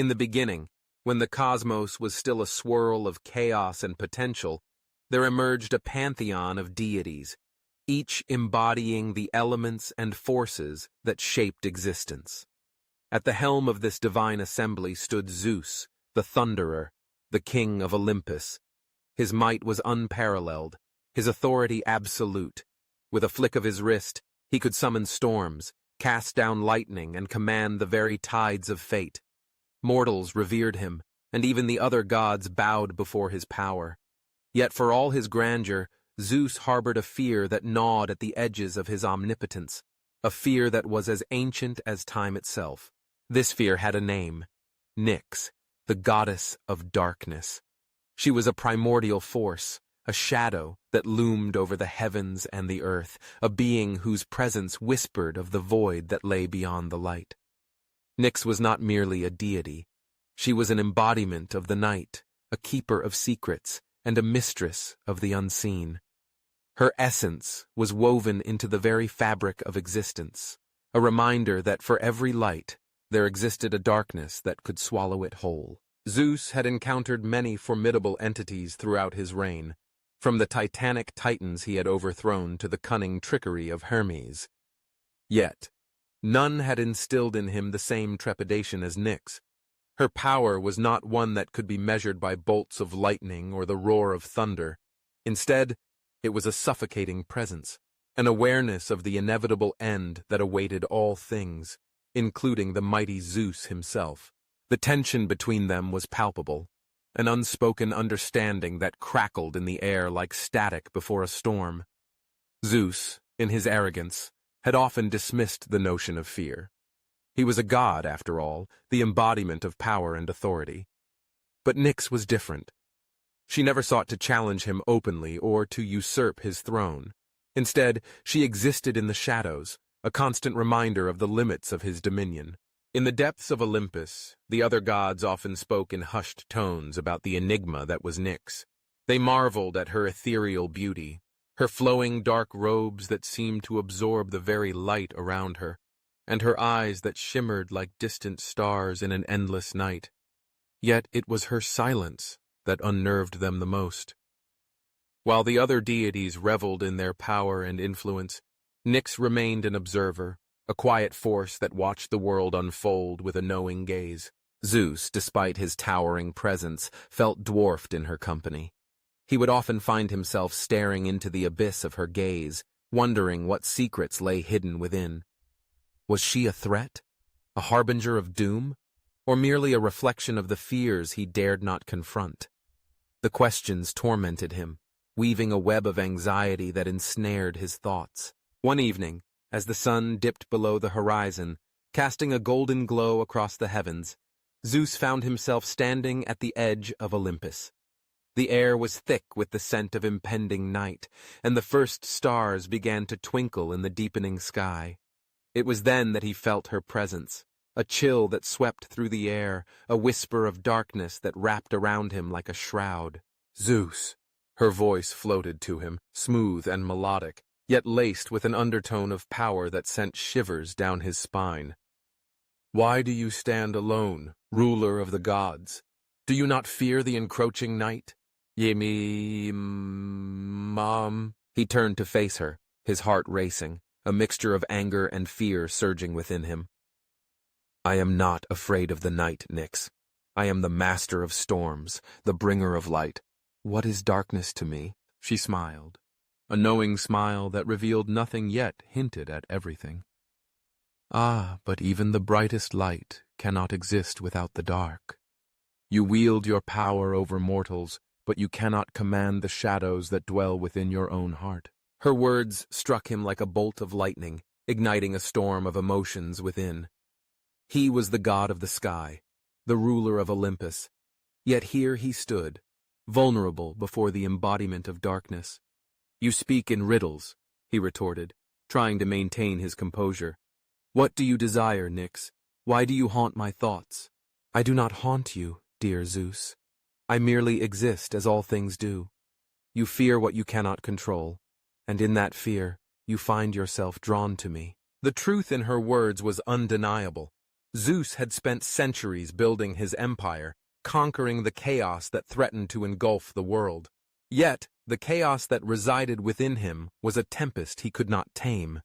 In the beginning, when the cosmos was still a swirl of chaos and potential, there emerged a pantheon of deities, each embodying the elements and forces that shaped existence. At the helm of this divine assembly stood Zeus, the Thunderer, the king of Olympus. His might was unparalleled, his authority absolute. With a flick of his wrist, he could summon storms, cast down lightning, and command the very tides of fate. Mortals revered him, and even the other gods bowed before his power. Yet for all his grandeur, Zeus harbored a fear that gnawed at the edges of his omnipotence, a fear that was as ancient as time itself. This fear had a name: Nyx, the goddess of darkness. She was a primordial force, a shadow that loomed over the heavens and the earth, a being whose presence whispered of the void that lay beyond the light. Nyx was not merely a deity. She was an embodiment of the night, a keeper of secrets, and a mistress of the unseen. Her essence was woven into the very fabric of existence, a reminder that for every light, there existed a darkness that could swallow it whole. Zeus had encountered many formidable entities throughout his reign, from the titanic titans he had overthrown to the cunning trickery of Hermes. Yet, none had instilled in him the same trepidation as Nyx. Her power was not one that could be measured by bolts of lightning or the roar of thunder. Instead, it was a suffocating presence, an awareness of the inevitable end that awaited all things, including the mighty Zeus himself. The tension between them was palpable, an unspoken understanding that crackled in the air like static before a storm. Zeus, in his arrogance, had often dismissed the notion of fear. He was a god, after all, the embodiment of power and authority. But Nyx was different. She never sought to challenge him openly or to usurp his throne. Instead, she existed in the shadows, a constant reminder of the limits of his dominion. In the depths of Olympus, the other gods often spoke in hushed tones about the enigma that was Nyx. They marveled at her ethereal beauty, her flowing dark robes that seemed to absorb the very light around her, and her eyes that shimmered like distant stars in an endless night. Yet it was her silence that unnerved them the most. While the other deities reveled in their power and influence, Nyx remained an observer, a quiet force that watched the world unfold with a knowing gaze. Zeus, despite his towering presence, felt dwarfed in her company. He would often find himself staring into the abyss of her gaze, wondering what secrets lay hidden within. Was she a threat? A harbinger of doom? Or merely a reflection of the fears he dared not confront? The questions tormented him, weaving a web of anxiety that ensnared his thoughts. One evening, as the sun dipped below the horizon, casting a golden glow across the heavens, Zeus found himself standing at the edge of Olympus. The air was thick with the scent of impending night, and the first stars began to twinkle in the deepening sky. It was then that he felt her presence, a chill that swept through the air, a whisper of darkness that wrapped around him like a shroud. "Zeus!" Her voice floated to him, smooth and melodic, yet laced with an undertone of power that sent shivers down his spine. "Why do you stand alone, ruler of the gods? Do you not fear the encroaching night?" Mom. He turned to face her, his heart racing, a mixture of anger and fear surging within him. "I am not afraid of the night, Nyx. I am the master of storms, the bringer of light. What is darkness to me?" She smiled, a knowing smile that revealed nothing yet hinted at everything. "Ah, but even the brightest light cannot exist without the dark. You wield your power over mortals, but you cannot command the shadows that dwell within your own heart." Her words struck him like a bolt of lightning, igniting a storm of emotions within. He was the god of the sky, the ruler of Olympus, yet here he stood, vulnerable before the embodiment of darkness. "You speak in riddles," he retorted, trying to maintain his composure. "What do you desire, Nyx? Why do you haunt my thoughts?" "I do not haunt you, dear Zeus. I merely exist as all things do. You fear what you cannot control, and in that fear, you find yourself drawn to me." The truth in her words was undeniable. Zeus had spent centuries building his empire, conquering the chaos that threatened to engulf the world. Yet, the chaos that resided within him was a tempest he could not tame.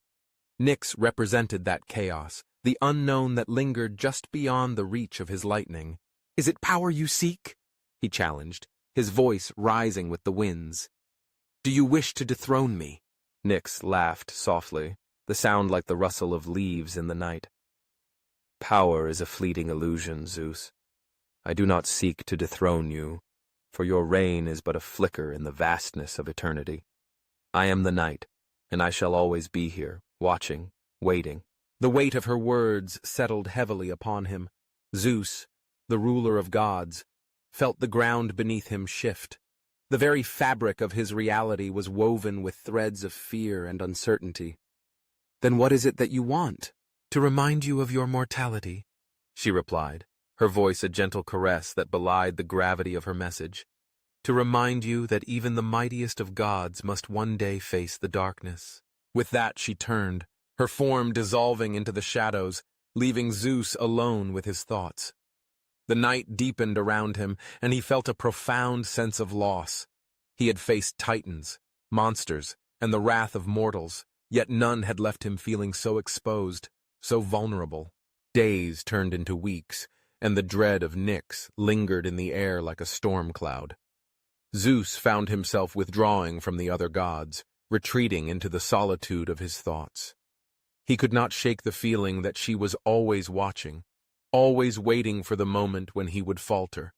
Nyx represented that chaos, the unknown that lingered just beyond the reach of his lightning. "Is it power you seek?" he challenged, his voice rising with the winds. "Do you wish to dethrone me?" Nyx laughed softly, the sound like the rustle of leaves in the night. "Power is a fleeting illusion, Zeus. I do not seek to dethrone you, for your reign is but a flicker in the vastness of eternity. I am the night, and I shall always be here, watching, waiting." The weight of her words settled heavily upon him. Zeus, the ruler of gods, felt the ground beneath him shift. The very fabric of his reality was woven with threads of fear and uncertainty. "Then what is it that you want?" "To remind you of your mortality," she replied, her voice a gentle caress that belied the gravity of her message. "To remind you that even the mightiest of gods must one day face the darkness." With that she turned, her form dissolving into the shadows, leaving Zeus alone with his thoughts. The night deepened around him, and he felt a profound sense of loss. He had faced titans, monsters, and the wrath of mortals, yet none had left him feeling so exposed, so vulnerable. Days turned into weeks, and the dread of Nyx lingered in the air like a storm cloud. Zeus found himself withdrawing from the other gods, retreating into the solitude of his thoughts. He could not shake the feeling that she was always watching, always waiting for the moment when he would falter.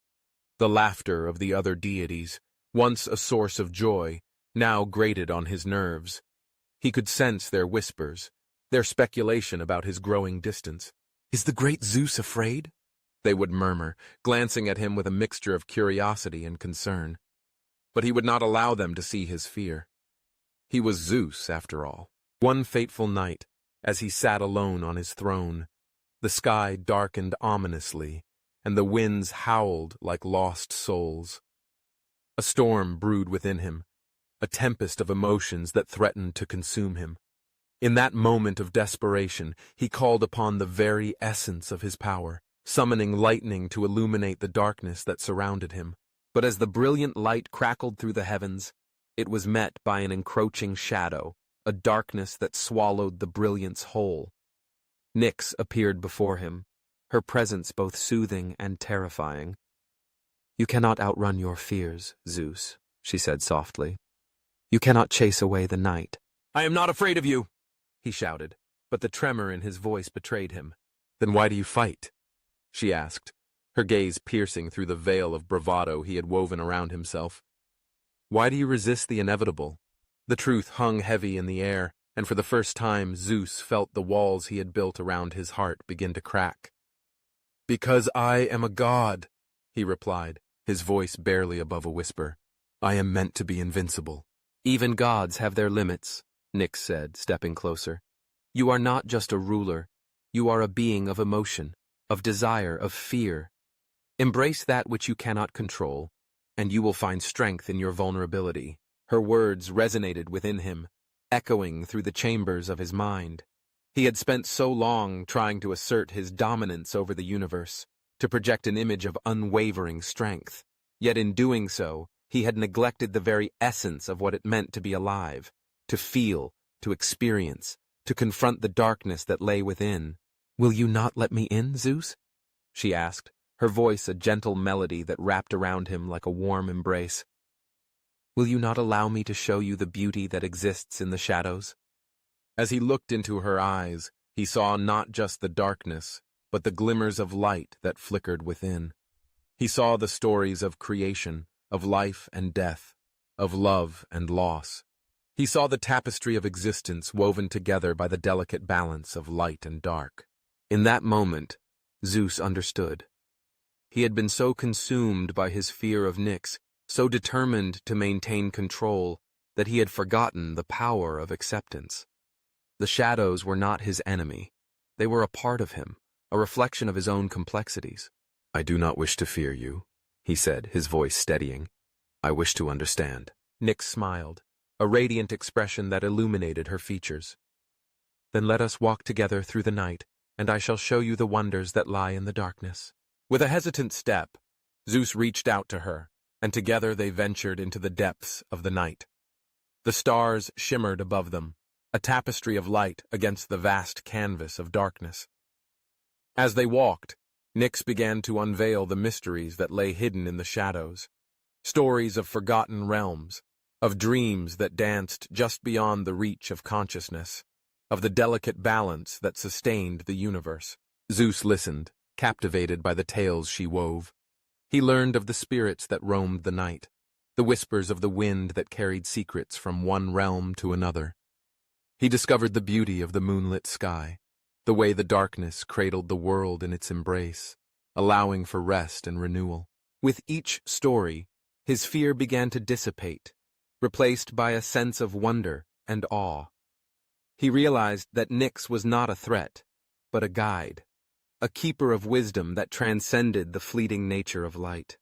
The laughter of the other deities, once a source of joy, now grated on his nerves. He could sense their whispers, their speculation about his growing distance. "Is the great Zeus afraid?" they would murmur, glancing at him with a mixture of curiosity and concern. But he would not allow them to see his fear. He was Zeus, after all. One fateful night, as he sat alone on his throne, the sky darkened ominously, and the winds howled like lost souls. A storm brewed within him, a tempest of emotions that threatened to consume him. In that moment of desperation, he called upon the very essence of his power, summoning lightning to illuminate the darkness that surrounded him. But as the brilliant light crackled through the heavens, it was met by an encroaching shadow, a darkness that swallowed the brilliance whole. Nyx appeared before him, her presence both soothing and terrifying. "You cannot outrun your fears, Zeus," she said softly. "You cannot chase away the night." "I am not afraid of you," he shouted, but the tremor in his voice betrayed him. "Then why do you fight?" she asked, her gaze piercing through the veil of bravado he had woven around himself. "Why do you resist the inevitable?" The truth hung heavy in the air, and for the first time Zeus felt the walls he had built around his heart begin to crack. "Because I am a god," he replied, his voice barely above a whisper. "I am meant to be invincible." "Even gods have their limits," Nyx said, stepping closer. "You are not just a ruler. You are a being of emotion, of desire, of fear. Embrace that which you cannot control, and you will find strength in your vulnerability." Her words resonated within him, echoing through the chambers of his mind. He had spent so long trying to assert his dominance over the universe, to project an image of unwavering strength. Yet in doing so, he had neglected the very essence of what it meant to be alive, to feel, to experience, to confront the darkness that lay within. "Will you not let me in, Zeus?" she asked, her voice a gentle melody that wrapped around him like a warm embrace. "Will you not allow me to show you the beauty that exists in the shadows?" As he looked into her eyes, he saw not just the darkness, but the glimmers of light that flickered within. He saw the stories of creation, of life and death, of love and loss. He saw the tapestry of existence woven together by the delicate balance of light and dark. In that moment, Zeus understood. He had been so consumed by his fear of Nyx, so determined to maintain control, that he had forgotten the power of acceptance. The shadows were not his enemy. They were a part of him, a reflection of his own complexities. "I do not wish to fear you," he said, his voice steadying. "I wish to understand." Nyx smiled, a radiant expression that illuminated her features. "Then let us walk together through the night, and I shall show you the wonders that lie in the darkness." With a hesitant step, Zeus reached out to her, and together they ventured into the depths of the night. The stars shimmered above them, a tapestry of light against the vast canvas of darkness. As they walked, Nyx began to unveil the mysteries that lay hidden in the shadows, stories of forgotten realms, of dreams that danced just beyond the reach of consciousness, of the delicate balance that sustained the universe. Zeus listened, captivated by the tales she wove. He learned of the spirits that roamed the night, the whispers of the wind that carried secrets from one realm to another. He discovered the beauty of the moonlit sky, the way the darkness cradled the world in its embrace, allowing for rest and renewal. With each story, his fear began to dissipate, replaced by a sense of wonder and awe. He realized that Nyx was not a threat, but a guide, a keeper of wisdom that transcended the fleeting nature of light.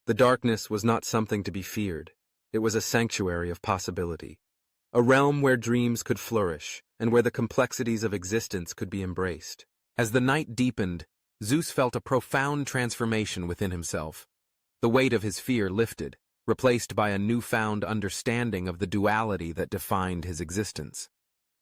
The darkness was not something to be feared. It was a sanctuary of possibility, a realm where dreams could flourish and where the complexities of existence could be embraced. As the night deepened, Zeus felt a profound transformation within himself. The weight of his fear lifted, replaced by a newfound understanding of the duality that defined his existence.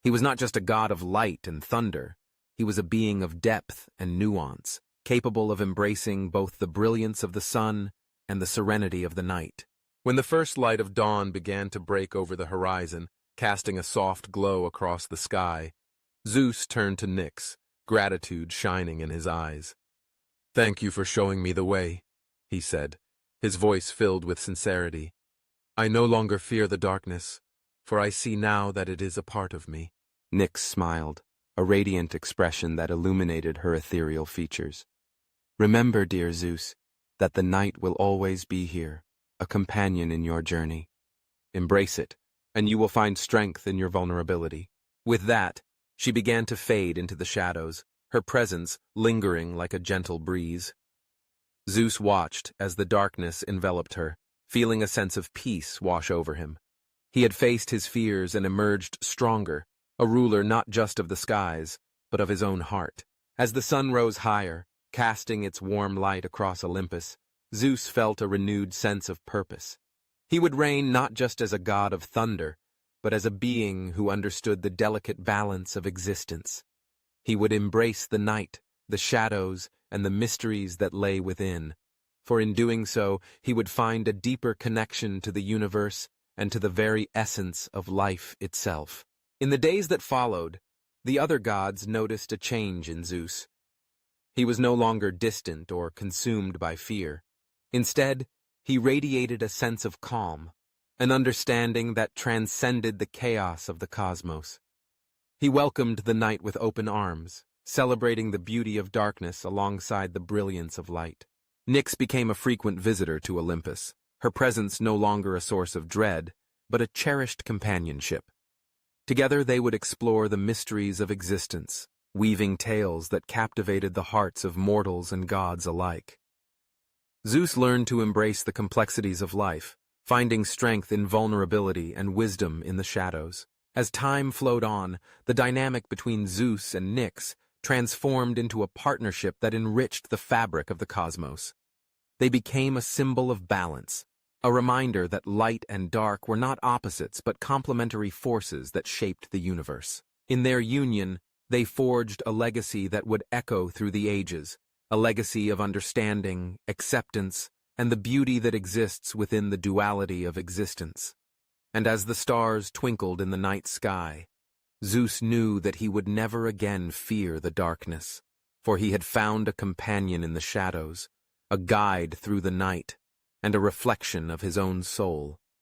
He was not just a god of light and thunder. He was a being of depth and nuance, capable of embracing both the brilliance of the sun and the serenity of the night. When the first light of dawn began to break over the horizon, casting a soft glow across the sky, Zeus turned to Nyx, gratitude shining in his eyes. "Thank you for showing me the way," he said, his voice filled with sincerity. "I no longer fear the darkness, for I see now that it is a part of me." Nyx smiled, a radiant expression that illuminated her ethereal features. "Remember, dear Zeus, that the night will always be here, a companion in your journey. Embrace it, and you will find strength in your vulnerability." With that, she began to fade into the shadows, her presence lingering like a gentle breeze. Zeus watched as the darkness enveloped her, feeling a sense of peace wash over him. He had faced his fears and emerged stronger, a ruler not just of the skies, but of his own heart. As the sun rose higher, casting its warm light across Olympus, Zeus felt a renewed sense of purpose. He would reign not just as a god of thunder, but as a being who understood the delicate balance of existence. He would embrace the night, the shadows, and the mysteries that lay within, for in doing so, he would find a deeper connection to the universe and to the very essence of life itself. In the days that followed, the other gods noticed a change in Zeus. He was no longer distant or consumed by fear. Instead, he radiated a sense of calm, an understanding that transcended the chaos of the cosmos. He welcomed the night with open arms, celebrating the beauty of darkness alongside the brilliance of light. Nyx became a frequent visitor to Olympus, her presence no longer a source of dread, but a cherished companionship. Together they would explore the mysteries of existence, weaving tales that captivated the hearts of mortals and gods alike. Zeus learned to embrace the complexities of life, finding strength in vulnerability and wisdom in the shadows. As time flowed on, the dynamic between Zeus and Nyx transformed into a partnership that enriched the fabric of the cosmos. They became a symbol of balance, a reminder that light and dark were not opposites but complementary forces that shaped the universe. In their union, they forged a legacy that would echo through the ages, a legacy of understanding, acceptance, and the beauty that exists within the duality of existence. And as the stars twinkled in the night sky, Zeus knew that he would never again fear the darkness, for he had found a companion in the shadows, a guide through the night, and a reflection of his own soul.